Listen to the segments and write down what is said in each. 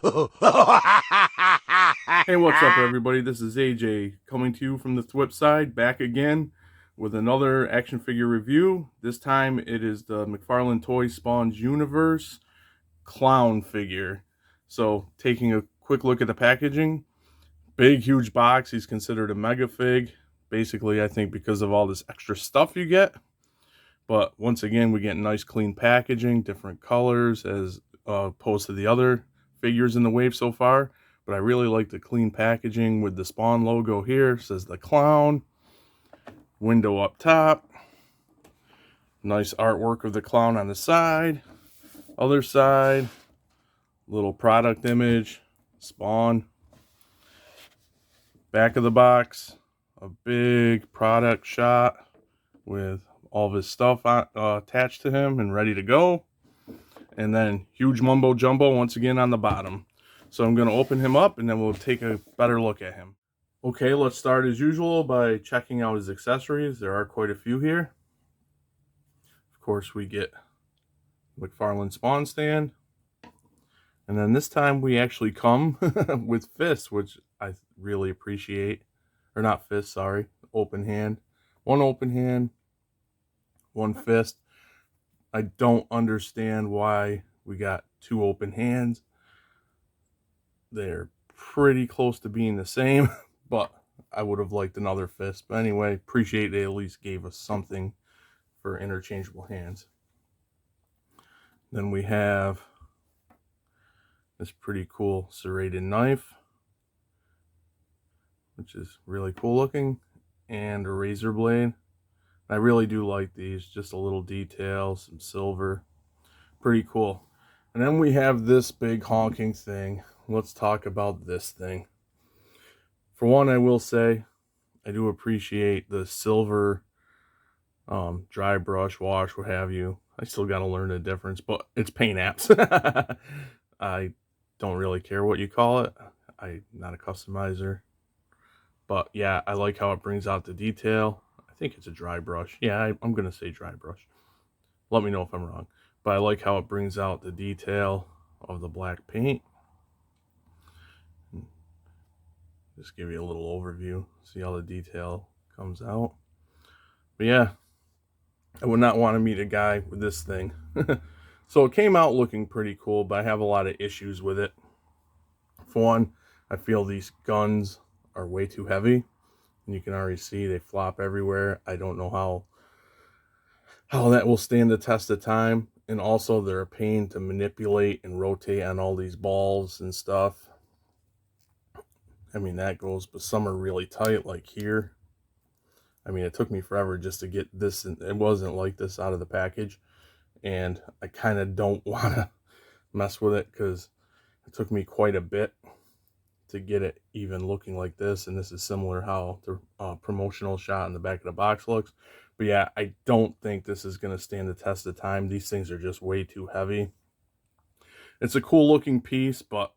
Hey, what's up, everybody? This is AJ coming to you from the Thwip side, back again with another action figure review. This time it is the McFarlane Toy Spawn's Universe clown figure. So, taking a quick look at the packaging, big, huge box. He's considered a mega fig, basically, I think, because of all this extra stuff you get. But once again, we get nice, clean packaging, different colors as opposed to the other figures in the wave so far. But I really like the clean packaging with the Spawn logo here. It says the clown. Window up top. Nice artwork of the clown on the side. Other side. Little product image. Spawn. Back of the box. A big product shot with all of his stuff attached to him and ready to go. And then huge mumbo jumbo once again on the bottom. So I'm going to open him up and then we'll take a better look at him. Okay, let's start as usual by checking out his accessories. There are quite a few here. Of course, we get McFarlane Spawn stand. And then this time we actually come with fists, which I really appreciate. Or not fists, sorry. Open hand. One open hand, one fist. I don't understand why we got two open hands. They're pretty close to being the same, but I would have liked another fist. But anyway, appreciate they at least gave us something for interchangeable hands. Then we have this pretty cool serrated knife, which is really cool looking, and a razor blade. I really do like these, just a little detail, some silver, pretty cool. And then we have this big honking thing. Let's talk about this thing. For one, I will say I do appreciate the silver dry brush, wash, what have you. I still got to learn the difference, but it's paint apps. I don't really care what you call it. I'm not a customizer. But yeah, I like how it brings out the detail. I think it's a dry brush. Yeah, I'm going to say dry brush. Let me know if I'm wrong. But I like how it brings out the detail of the black paint. Just give you a little overview. See how the detail comes out. But yeah, I would not want to meet a guy with this thing. So it came out looking pretty cool, but I have a lot of issues with it. For one, I feel these guns are way too heavy. And you can already see they flop everywhere. I don't know how that will stand the test of time. And also they're a pain to manipulate and rotate on all these balls and stuff. I mean, that goes, but some are really tight, like here. I mean, it took me forever just to get this, and it wasn't like this out of the package. And I kind of don't want to mess with it because it took me quite a bit to get it even looking like this. And this is similar how the promotional shot in the back of the box looks. But yeah, I don't think this is going to stand the test of time. These things are just way too heavy. It's a cool looking piece, but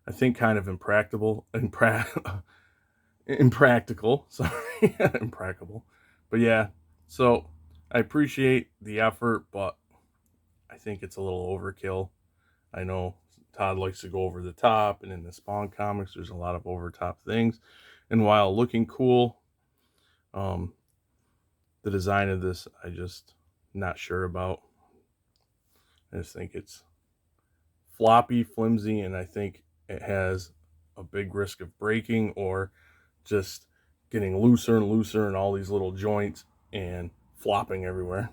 I think kind of impractical. Impractical. Sorry. Impractical. But yeah, so I appreciate the effort, but I think it's a little overkill. I know Todd likes to go over the top, and in the Spawn comics, there's a lot of over top things. And while looking cool, the design of this, I just not sure about. I just think it's floppy, flimsy, and I think it has a big risk of breaking or just getting looser and looser in all these little joints and flopping everywhere.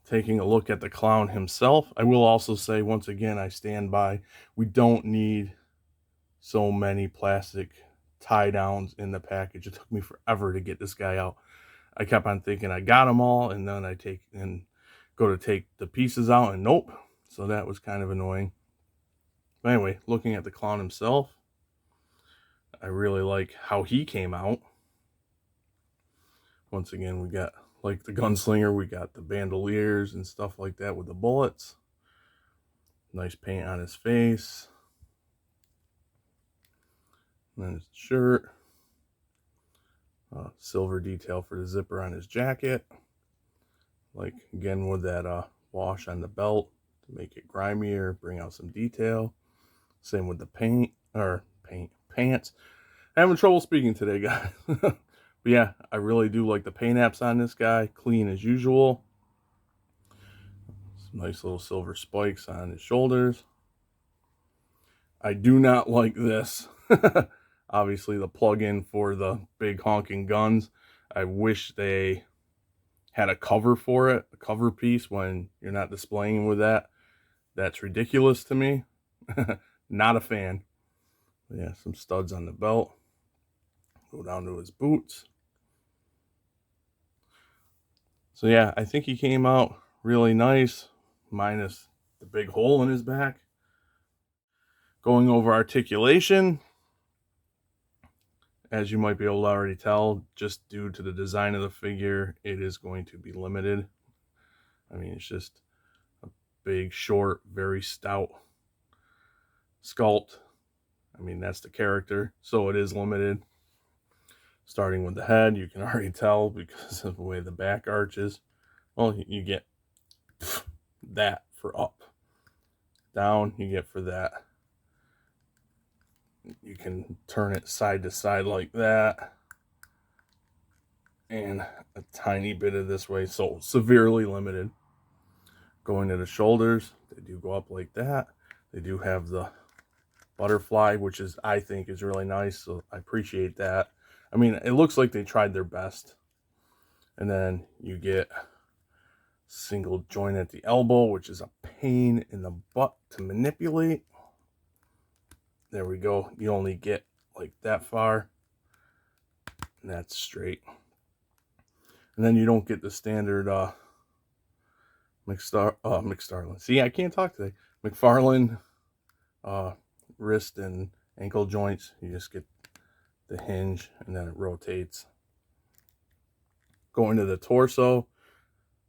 Taking a look at the clown himself, I will also say once again, I stand by, we don't need so many plastic tie downs in the package. It took me forever to get this guy out. I kept on thinking I got them all, and then I go to take the pieces out, and nope. So that was kind of annoying. But anyway, looking at the clown himself, I really like how he came out. Once again, we got like the gunslinger, we got the bandoliers and stuff like that with the bullets. Nice paint on his face. And then his shirt. Silver detail for the zipper on his jacket. Like again with that wash on the belt to make it grimier, bring out some detail. Same with the pants. I'm having trouble speaking today, guys. But yeah, I really do like the paint apps on this guy. Clean as usual. Some nice little silver spikes on his shoulders. I do not like this. Obviously, the plug-in for the big honking guns. I wish they had a cover for it, a cover piece when you're not displaying with that. That's ridiculous to me. Not a fan. But yeah, some studs on the belt. Go down to his boots. So yeah, I think he came out really nice, minus the big hole in his back. Going over articulation, as you might be able to already tell, just due to the design of the figure, it is going to be limited. I mean, it's just a big, short, very stout sculpt. I mean, that's the character, so it is limited. Starting with the head, you can already tell because of the way the back arches. Well, you get that for up. Down, you get for that. You can turn it side to side like that. And a tiny bit of this way, so severely limited. Going to the shoulders, they do go up like that. They do have the butterfly, which is, I think, is really nice, so I appreciate that. I mean, it looks like they tried their best. And then you get single joint at the elbow, which is a pain in the butt to manipulate. There we go. You only get like that far, and that's straight. And then you don't get the standard McFarlane. See, I can't talk today. McFarlane wrist and ankle joints. You just get the hinge, and then it rotates. Going to the torso,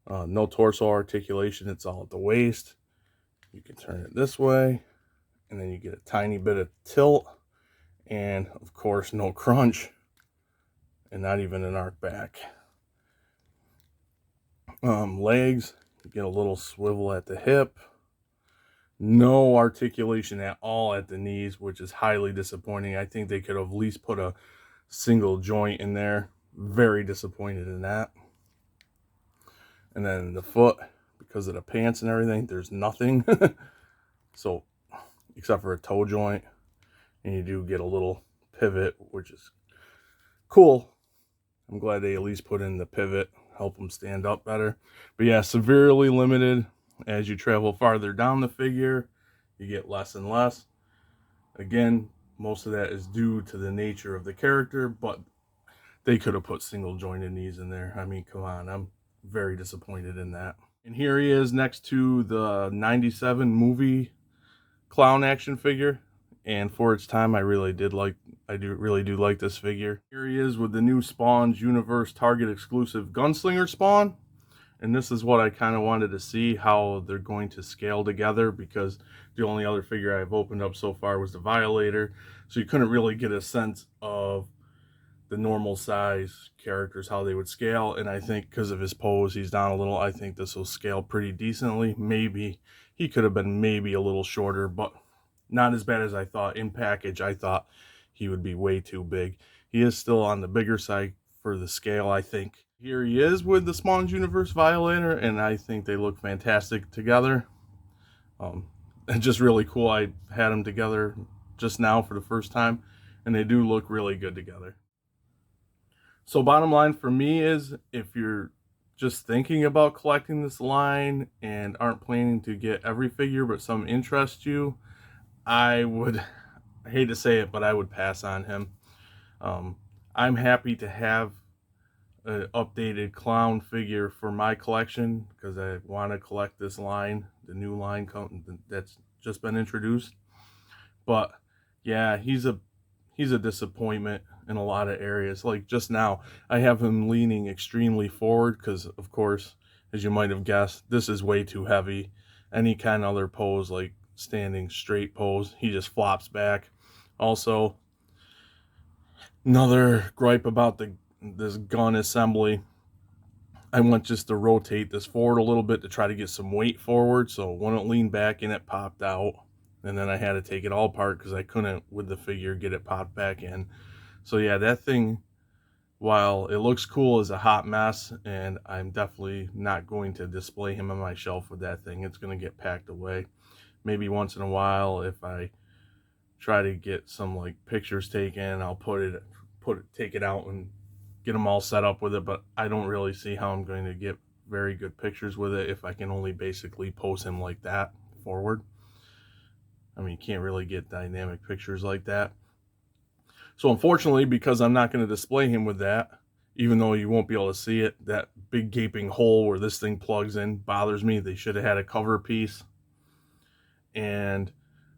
no torso articulation. It's all at the waist. You can turn it this way, and then you get a tiny bit of tilt, and of course no crunch, and not even an arc back. Legs, you get a little swivel at the hip. No articulation at all at the knees, which is highly disappointing. I think they could have at least put a single joint in there. Very disappointed in that. And then the foot, because of the pants and everything, there's nothing. So, except for a toe joint. And you do get a little pivot, which is cool. I'm glad they at least put in the pivot, help them stand up better. But yeah, severely limited. As you travel farther down the figure, you get less and less. Again, most of that is due to the nature of the character, but they could have put single jointed knees in there. I mean, come on, I'm very disappointed in that. And here he is next to the 97 movie clown action figure. And for its time, I really do like this figure. Here he is with the new Spawn's Universe Target exclusive Gunslinger Spawn. And this is what I kind of wanted to see, how they're going to scale together, because the only other figure I've opened up so far was the Violator. So you couldn't really get a sense of the normal size characters, how they would scale. And I think because of his pose, he's down a little. I think this will scale pretty decently. Maybe he could have been maybe a little shorter, but not as bad as I thought. In package, I thought he would be way too big. He is still on the bigger side for the scale, I think. Here he is with the Spawn's Universe Violator, and I think they look fantastic together. It's just really cool. I had them together just now for the first time, and they do look really good together. So bottom line for me is, if you're just thinking about collecting this line and aren't planning to get every figure, but some interest you, I hate to say it, but I would pass on him. I'm happy to have an updated clown figure for my collection, because I want to collect this line, the new line that's just been introduced. But yeah, he's a disappointment in a lot of areas. Like just now, I have him leaning extremely forward because, of course, as you might have guessed, this is way too heavy. Any kind of other pose, like standing straight pose, he just flops back. Also, another gripe about this gun assembly, I went just to rotate this forward a little bit to try to get some weight forward, so when it leaned back and it popped out, and then I had to take it all apart because I couldn't, with the figure, get it popped back in. So yeah, that thing, while it looks cool, is a hot mess, and I'm definitely not going to display him on my shelf with that thing. It's going to get packed away. Maybe once in a while, if I try to get some like pictures taken, I'll take it out and get them all set up with it, but I don't really see how I'm going to get very good pictures with it if I can only basically pose him like that forward. I mean, you can't really get dynamic pictures like that. So unfortunately, because I'm not going to display him with that, even though you won't be able to see it, that big gaping hole where this thing plugs in bothers me. They should have had a cover piece. And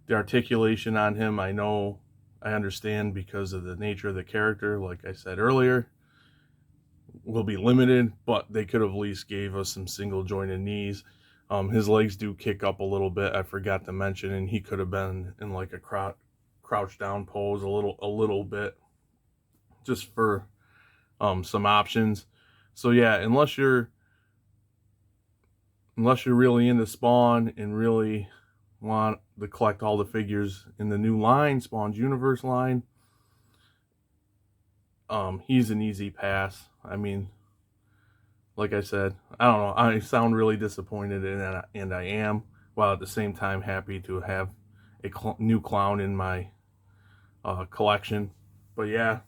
the articulation on him, I understand because of the nature of the character, like I said earlier, will be limited, but they could have at least gave us some single jointed knees. His legs do kick up a little bit, I forgot to mention, and he could have been in like a crouch down pose a little bit, just for some options. So yeah, unless you're really into Spawn and really want to collect all the figures in the new line, Spawn's Universe line, he's an easy pass. I mean, like I said, I don't know, I sound really disappointed and I am, while at the same time happy to have a new clown in my collection. But yeah,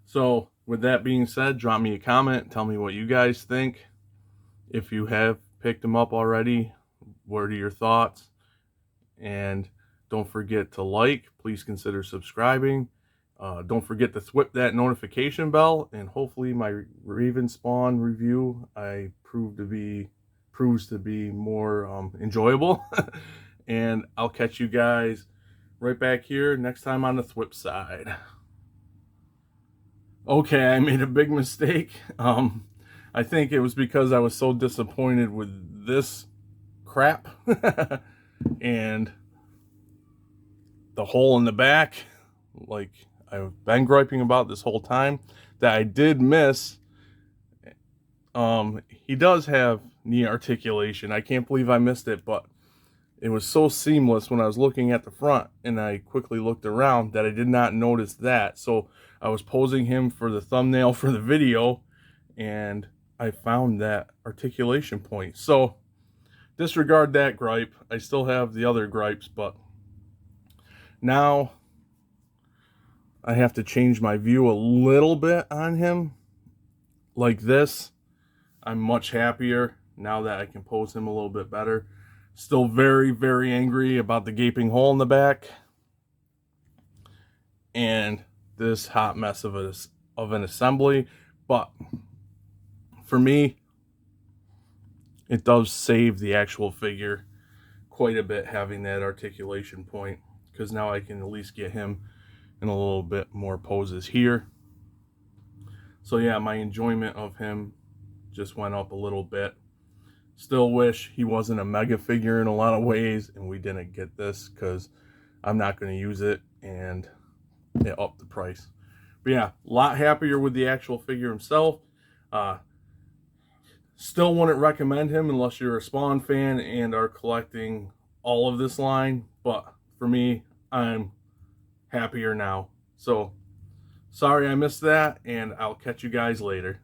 so with that being said, drop me a comment, tell me what you guys think. If you have picked them up already, what are your thoughts? And don't forget to like, please consider subscribing. Don't forget to whip that notification bell, and hopefully my Raven Spawn review proves to be more enjoyable. And I'll catch you guys right back here next time on the Thwip side. Okay, I made a big mistake. I think it was because I was so disappointed with this crap and the hole in the back, like I've been griping about this whole time, that I did miss. He does have knee articulation. I can't believe I missed it, but it was so seamless when I was looking at the front and I quickly looked around that I did not notice that. So I was posing him for the thumbnail for the video and I found that articulation point. So disregard that gripe. I still have the other gripes, but now I have to change my view a little bit on him. Like this, I'm much happier now that I can pose him a little bit better. Still very, very angry about the gaping hole in the back and this hot mess of an assembly. But for me, it does save the actual figure quite a bit having that articulation point, because now I can at least get him in a little bit more poses here. So yeah, my enjoyment of him just went up a little bit. Still wish he wasn't a mega figure in a lot of ways and we didn't get this, because I'm not going to use it and it upped the price. But yeah, a lot happier with the actual figure himself. Still wouldn't recommend him unless you're a Spawn fan and are collecting all of this line. But for me, I'm happier now. So sorry I missed that, and I'll catch you guys later.